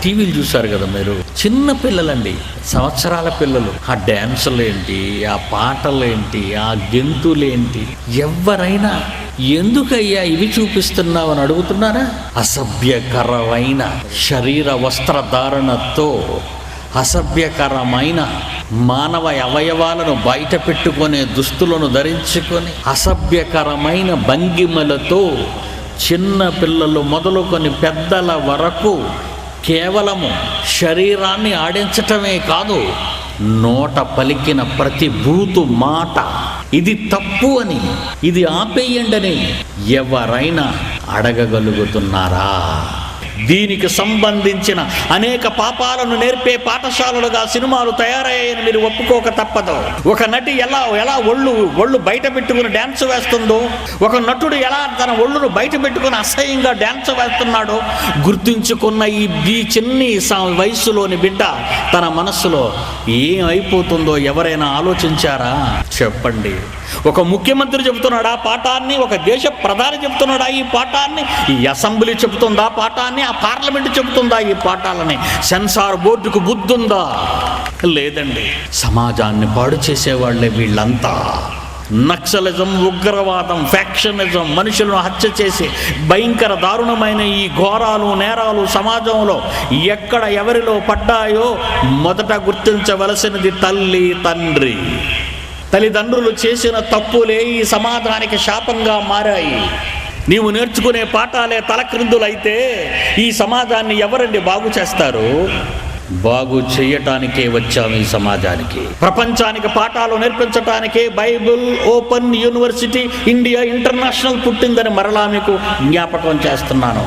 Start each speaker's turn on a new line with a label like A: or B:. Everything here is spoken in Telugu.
A: టీవీలు చూసారు కదా మీరు, చిన్న పిల్లలండి, సంవత్సరాల పిల్లలు, ఆ డ్యాన్సులేంటి, ఆ పాటలేంటి, ఆ గెంతులేంటి, ఎవరైనా ఎందుకయ్యా ఇవి చూపిస్తున్నావు అని అడుగుతున్నారా? అసభ్యకరమైన శరీర వస్త్రధారణతో, అసభ్యకరమైన మానవ అవయవాలను బయట పెట్టుకునే దుస్తులను ధరించుకొని, అసభ్యకరమైన భంగిమలతో చిన్న పిల్లలు మొదలుకొని పెద్దల వరకు కేవలము శరీరాన్ని ఆడించటమే కాదు, నోట పలికిన ప్రతి బూతు మాట ఇది తప్పు అని, ఇది ఆపేయండి అని ఎవరైనా అడగగలుగుతున్నారా? దీనికి సంబంధించిన అనేక పాపాలను నేర్పే పాఠశాలలుగా సినిమాలు తయారయ్యాయని మీరు ఒప్పుకోక తప్పదు. ఒక నటి ఎలా ఒళ్ళు బయట పెట్టుకుని డ్యాన్స్ వేస్తుందో, ఒక నటుడు ఎలా తన ఒళ్ళును బయట పెట్టుకుని అసహ్యంగా డ్యాన్స్ వేస్తున్నాడో గుర్తించుకున్న ఈ చిన్ని వయసులోని బిడ్డ తన మనస్సులో ఏం అయిపోతుందో ఎవరైనా ఆలోచించారా? చెప్పండి. ఒక ముఖ్యమంత్రి చెబుతున్నాడా పాఠాన్ని? ఒక దేశ ప్రధాని చెబుతున్నాడా ఈ పాఠాన్ని? ఈ అసెంబ్లీ చెబుతుందా పాఠాన్ని? ఆ పార్లమెంట్ చెబుతుందా ఈ పాఠాలని? సెన్సార్ బోర్డుకు బుద్ధుందా? లేదండి. సమాజాన్ని పాడు చేసేవాళ్లే వీళ్ళంతా. నక్సలిజం, ఉగ్రవాదం, ఫ్యాక్షనిజం, మనుషులను హత్య చేసి భయంకర దారుణమైన ఈ ఘోరాలు, నేరాలు సమాజంలో ఎక్కడ ఎవరిలో పడ్డాయో మొదట గుర్తించవలసినది తల్లి, తండ్రి. తల్లిదండ్రులు చేసిన తప్పులే ఈ సమాజానికి శాపంగా మారాయి. నీవు నేర్చుకునే పాఠాలే తలక్రిందులైతే ఈ సమాజాన్ని ఎవరండి బాగు చేస్తారు? బాగు చేయటానికే వచ్చాము ఈ సమాజానికి. ప్రపంచానికి పాఠాలు నేర్పించటానికే Bible open university India international పుట్టిందని మరలా మీకు జ్ఞాపకం చేస్తున్నాను.